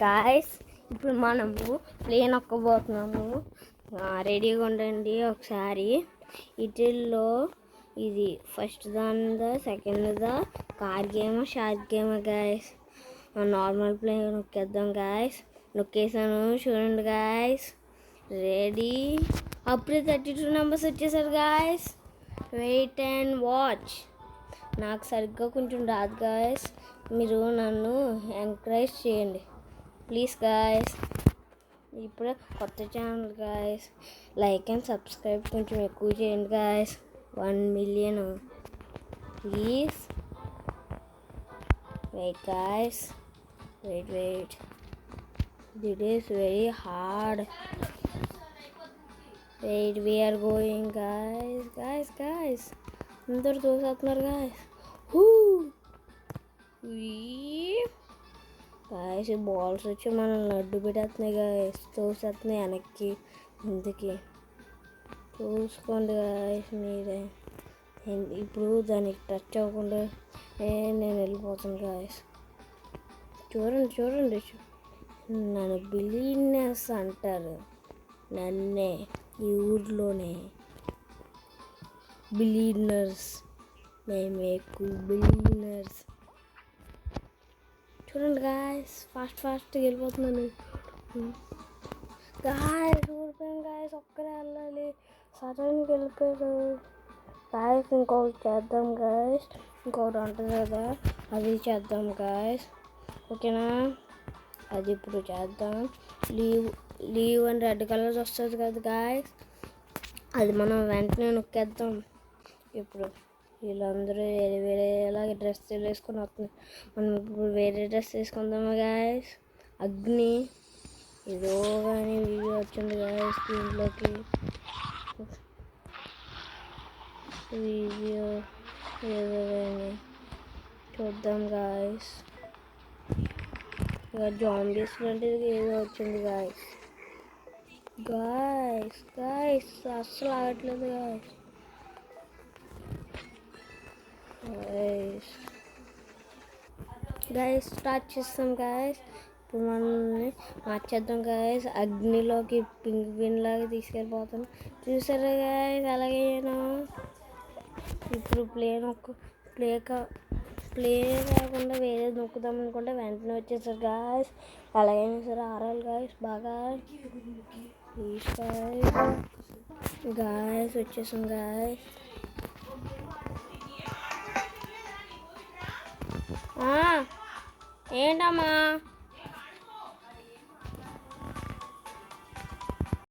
Guys ఇప్పుడు మనము plane ఎక్కబోతున్నాము. రెడీగా ఉండండి. ఒకసారి వీటిల్లో ఇది ఫస్ట్ దానిదా సెకండ్దా car game short game guys. Normal plane నొక్కేద్దాం గాయస్. నొక్కేసాను చూడండి గాయస్. రెడీ. అప్పుడే 32 నెంబర్స్ వచ్చేసారు గాయస్. Wait and watch. నాకు సరిగ్గా కొంచెం రాదు గాయస్, మీరు నన్ను ఎంకరేజ్ చేయండి ప్లీజ్ గాయస్. ఇప్పుడు కొత్త channel guys, like and subscribe కొంచెం ఎక్కువ చేయండి guys. 1 million please. Wait guys, wait. It is very hard. Wait, we are going guys. అందరు తోసేస్తున్నారు గాయస్. గాయస్ ఈ బాల్స్ వచ్చి మనల్ని అడ్డు పెట్టేస్తున్నాయి గాయస్. తోసేస్తున్నాయి వెనక్కి ముందుకి. చూసుకోండి గాయస్ మీరే. ఇప్పుడు దానికి టచ్ అవ్వకుండా నేను వెళ్ళిపోతాను గాయస్. చూడండి నన్ను బిలీనర్స్ అంటారు. నన్నే ఈ ఊర్లోనే బిలీనర్స్. మేమేకు బిలీనర్స్. చూడండి గాయస్, ఫాస్ట్గా వెళ్ళిపోతున్నాను గాయస్. ఊరిపోయాను గాయస్, ఒక్కరే వెళ్ళాలి. సడన్గా వెళ్ళిపోయారు గాయస్. ఇంకొకటి చేద్దాం గాయస్. ఇంకొకటి ఉంటుంది కదా, అది చేద్దాం గాయస్. ఓకేనా? అది ఇప్పుడు చేద్దాం. లీవ్ అని రెడ్ కలర్ వస్తుంది కదా గాయస్, అది మనం వెంటనే నొక్కేద్దాం. ఇప్పుడు వీళ్ళందరూ వేరేలాగా డ్రెస్ వేసుకొని వస్తుంది. మనం ఇప్పుడు వేరే డ్రెస్ వేసుకుందామా గాయస్. అగ్ని ఏదో కానీ వీడియో వచ్చింది గాయస్. దీంట్లోకి వీడియో ఏదో కానీ చూద్దాం గాయస్. ఇక జాంబీస్ లాంటిది ఏదో వచ్చింది గాయస్. అస్సలు ఆగట్లేదు గాయస్. స్టార్ట్ చేస్తాం గాయస్. ఇప్పుడు మనల్ని మార్చేద్దాం గాయస్. అగ్నిలోకి పింగ్విన్ లాగా తీసుకెళ్ళిపోతాం. చూసారా గాయస్ అలాగే. ఇప్పుడు ప్లే కాకుండా వేరే నొక్కుదాం అనుకుంటే వెంటనే వచ్చేసారు గాయస్. అలాగైనా సరే ఆరాలి గాయస్ బాగా. గాయస్ వచ్చేసాం గాయస్. ఏంటమ్మా